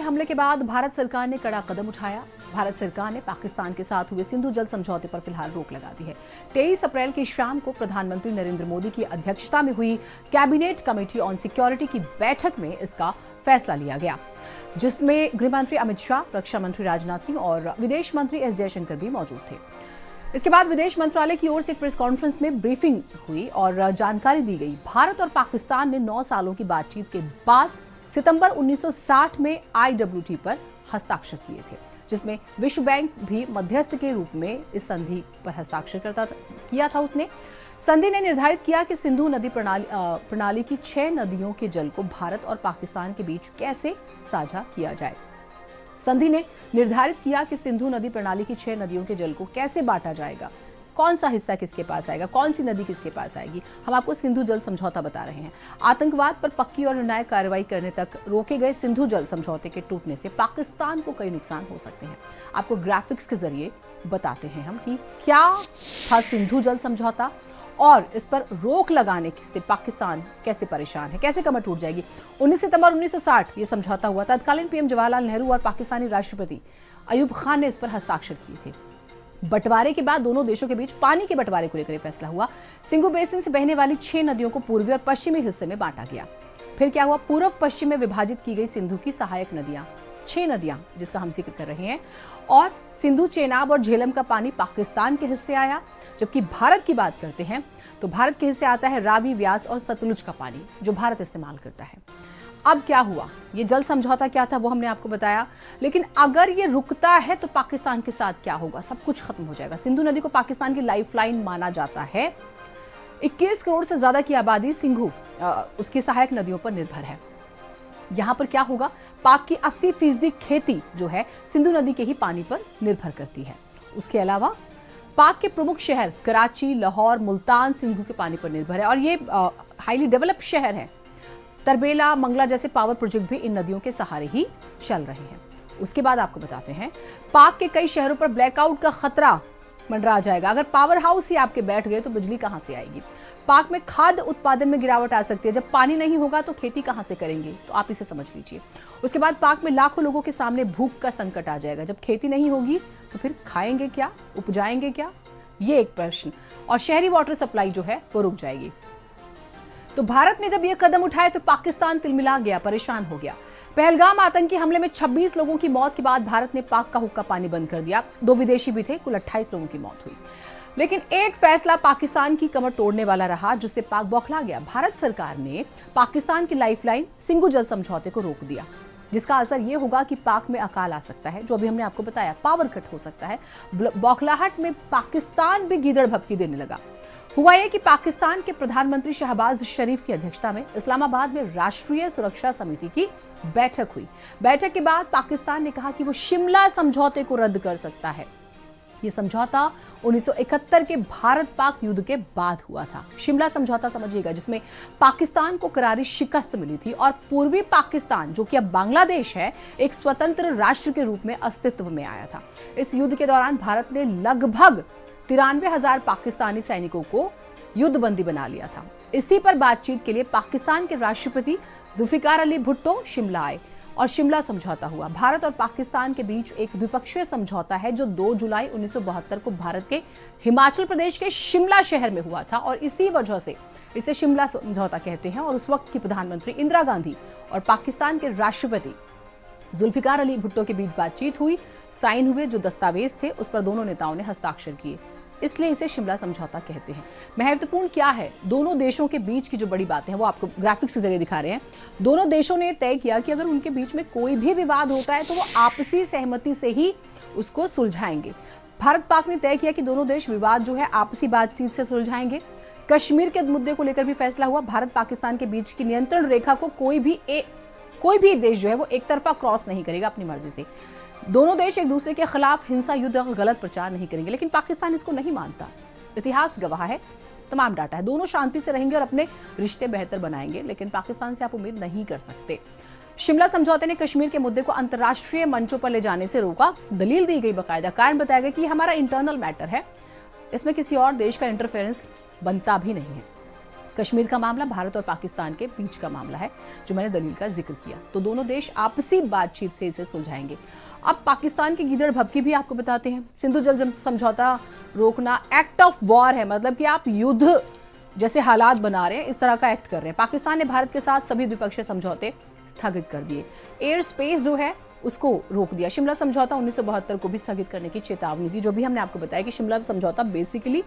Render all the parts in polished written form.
हमले के बाद भारत सरकार ने कड़ा कदम उठाया। भारत सरकार ने पाकिस्तान के साथ हुए सिंधु जल समझौते पर फिलहाल रोक लगा दी है। 23 अप्रैल की शाम को प्रधानमंत्री नरेंद्र मोदी की अध्यक्षता में हुई कैबिनेट कमेटी ऑन सिक्योरिटी की बैठक में इसका फैसला लिया गया, जिसमें गृहमंत्री अमित शाह, रक्षा मंत्री राजनाथ सिंह और विदेश मंत्री एस जयशंकर भी मौजूद थे। इसके बाद विदेश मंत्रालय की ओर से एक प्रेस कॉन्फ्रेंस में ब्रीफिंग हुई और जानकारी दी गई। भारत और पाकिस्तान ने 9 सालों की बातचीत के बाद सितंबर 1960 में IWT पर हस्ताक्षर किए थे, जिसमें विश्व बैंक भी मध्यस्थ के रूप में इस संधि पर हस्ताक्षर किया था। उसने संधि ने निर्धारित किया कि सिंधु नदी प्रणाली की 6 नदियों के जल को भारत और पाकिस्तान के बीच कैसे साझा किया जाए। संधि ने निर्धारित किया कि सिंधु नदी प्रणाली की 6 नदियों के जल को कैसे बांटा जाएगा, कौन सा हिस्सा किसके पास आएगा, कौन सी नदी किसके पास आएगी। हम आपको सिंधु जल समझौता बता रहे हैं। आतंकवाद पर पक्की और निर्णायक कार्रवाई करने तक रोके गए सिंधु जल समझौते के टूटने से पाकिस्तान को कई नुकसान हो सकते हैं। आपको ग्राफिक्स के जरिए बताते हैं हम कि क्या था सिंधु जल समझौता और इस पर रोक लगाने से पाकिस्तान कैसे परेशान है, कैसे कमर टूट जाएगी। 19 सितंबर 1960 ये समझौता हुआ। तत्कालीन पीएम जवाहरलाल नेहरू और पाकिस्तानी राष्ट्रपति अयूब खान ने इस पर हस्ताक्षर किए थे। बंटवारे के बाद दोनों देशों के बीच पानी के बंटवारे को लेकर फैसला हुआ। सिंधु बेसिन से बहने वाली 6 नदियों को पूर्वी और पश्चिमी हिस्से में बांटा गया। फिर क्या हुआ, पूर्व पश्चिम में विभाजित की गई सिंधु की सहायक नदियां, 6 नदियां जिसका हम जिक्र कर रहे हैं, और सिंधु, चेनाब और झेलम का पानी पाकिस्तान के हिस्से आया। जबकि भारत की बात करते हैं तो भारत के हिस्से आता है रावी, व्यास और सतलुज का पानी, जो भारत इस्तेमाल करता है। अब क्या हुआ, ये जल समझौता क्या था वो हमने आपको बताया, लेकिन अगर ये रुकता है तो पाकिस्तान के साथ क्या होगा, सब कुछ खत्म हो जाएगा। सिंधु नदी को पाकिस्तान की लाइफलाइन माना जाता है। 21 करोड़ से ज्यादा की आबादी सिंधु उसकी सहायक नदियों पर निर्भर है। यहां पर क्या होगा, पाक की 80% खेती जो है सिंधु नदी के ही पानी पर निर्भर करती है। उसके अलावा पाक के प्रमुख शहर कराची, लाहौर, मुल्तान सिंधु के पानी पर निर्भर है और ये हाईली डेवलप्ड शहर है। तरबेला, मंगला जैसे पावर प्रोजेक्ट भी इन नदियों के सहारे ही चल रहे हैं। उसके बाद आपको बताते हैं, पाक के कई शहरों पर ब्लैकआउट का खतरा मंडरा जाएगा। अगर पावर हाउस ही आपके बैठ गए तो बिजली कहां से आएगी। पाक में खाद्य उत्पादन में गिरावट आ सकती है। जब पानी नहीं होगा तो खेती कहां से करेंगे, तो आप इसे समझ लीजिए। उसके बाद पाक में लाखों लोगों के सामने भूख का संकट आ जाएगा। जब खेती नहीं होगी तो फिर खाएंगे क्या, उपजाएंगे क्या, ये एक प्रश्न। और शहरी वाटर सप्लाई जो है वो रुक जाएगी। तो भारत ने जब ये कदम उठाए तो पाकिस्तान तिलमिला गया, परेशान हो गया। पहलगाम आतंकी हमले में 26 लोगों की मौत के बाद भारत ने पाक का हुक्का पानी बंद कर दिया। 2 विदेशी भी थे, कुल 28 लोगों की मौत हुई। लेकिन एक फैसला पाकिस्तान की कमर तोड़ने वाला रहा, जिससे पाक बौखला गया। भारत सरकार ने पाकिस्तान की लाइफलाइन सिंधु जल समझौते को रोक दिया, जिसका असर यह होगा कि पाक में अकाल आ सकता है, जो अभी हमने आपको बताया, पावर कट हो सकता है। बौखलाहट में पाकिस्तान भी गीदड़ भपकी देने लगा। हुआ यह कि पाकिस्तान के प्रधानमंत्री शहबाज शरीफ की अध्यक्षता में इस्लामाबाद में राष्ट्रीय सुरक्षा समिति की बैठक हुई। बैठक के बाद पाकिस्तान ने कहा कि वो शिमला समझौते को रद्द कर सकता है। यह समझौता 1971 के भारत पाक युद्ध के बाद हुआ था। शिमला समझौता समझिएगा, जिसमें पाकिस्तान को करारी शिकस्त मिली थी और पूर्वी पाकिस्तान, जो कि अब बांग्लादेश है, एक स्वतंत्र राष्ट्र के रूप में अस्तित्व में आया था। इस युद्ध के दौरान भारत ने लगभग 93,000 पाकिस्तानी सैनिकों को युद्धबंदी बना लिया था। इसी पर बातचीत के लिए पाकिस्तान के राष्ट्रपति जुल्फिकार अली भुट्टो शिमला आए और शिमला समझौता हुआ। भारत और पाकिस्तान के बीच एक द्विपक्षीय समझौता है जो 2 जुलाई 1972 को भारत के हिमाचल प्रदेश के शिमला शहर में हुआ था और इसी वजह से इसे शिमला समझौता कहते हैं। और उस वक्त की प्रधानमंत्री इंदिरा गांधी और पाकिस्तान के राष्ट्रपति जुल्फिकार अली भुट्टो के बीच बातचीत हुई, साइन हुए जो दस्तावेज थे उस पर दोनों नेताओं ने हस्ताक्षर किए, इसलिए इसे शिमला समझौता कहते हैं। महत्वपूर्ण क्या है, दोनों देशों के बीच की जो बड़ी बातें हैं वो आपको ग्राफिक्स के जरिए दिखा रहे हैं। दोनों देशों ने तय किया कि अगर उनके बीच में कोई भी विवाद होता है तो वो आपसी सहमति से ही उसको सुलझाएंगे। भारत पाक ने तय किया कि दोनों देश विवाद जो है आपसी बातचीत से सुलझाएंगे। कश्मीर के मुद्दे को लेकर भी फैसला हुआ। भारत पाकिस्तान के बीच की नियंत्रण रेखा को कोई भी देश जो है वो एक तरफा क्रॉस नहीं करेगा अपनी मर्जी से। दोनों देश एक दूसरे के खिलाफ हिंसा, युद्ध और गलत प्रचार नहीं करेंगे, लेकिन पाकिस्तान इसको नहीं मानता। इतिहास गवाह है, तमाम डाटा है। दोनों शांति से रहेंगे और अपने रिश्ते बेहतर बनाएंगे, लेकिन पाकिस्तान से आप उम्मीद नहीं कर सकते। शिमला समझौते ने कश्मीर के मुद्दे को अंतर्राष्ट्रीय मंचों पर ले जाने से रोका। दलील दी गई, बाकायदा कारण बताया गया कि हमारा इंटरनल मैटर है, इसमें किसी और देश का इंटरफेरेंस बनता भी नहीं है। कश्मीर का मामला भारत और पाकिस्तान के बीच का मामला है, जो मैंने दलील का जिक्र किया। तो दोनों देश आपसी बातचीत से इसे सुलझाएंगे। अब पाकिस्तान की गीदड़ भभकी भी आपको बताते हैं। सिंधु जल समझौता रोकना एक्ट ऑफ वॉर है, मतलब कि आप युद्ध जैसे हालात बना रहे हैं, इस तरह का एक्ट कर रहे हैं। पाकिस्तान ने भारत के साथ सभी द्विपक्षीय समझौते स्थगित कर दिए। एयर स्पेस जो है उसको रोक दिया। शिमला समझौता 1972 को भी स्थगित करने की चेतावनी दी, जो भी हमने आपको बताया कि शिमला समझौता बेसिकली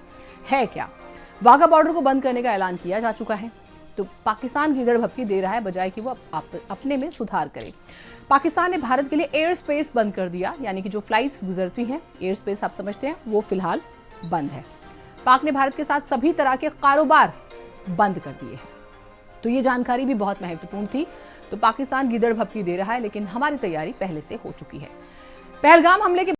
है क्या। वाघा बॉर्डर को बंद करने का ऐलान किया जा चुका है। तो पाकिस्तान गीदड़ भभकी दे रहा है बजाय कि वो अपने में सुधार करे। पाकिस्तान ने भारत के लिए एयर स्पेस बंद कर दिया, यानी कि जो फ्लाइट्स गुजरती हैं, एयर स्पेस आप समझते हैं, वो फिलहाल बंद है। पाक ने भारत के साथ सभी तरह के कारोबार बंद कर दिए हैं। तो ये जानकारी भी बहुत महत्वपूर्ण थी। तो पाकिस्तान गीदड़ भभकी दे रहा है, लेकिन हमारी तैयारी पहले से हो चुकी है। पहलगाम हमले के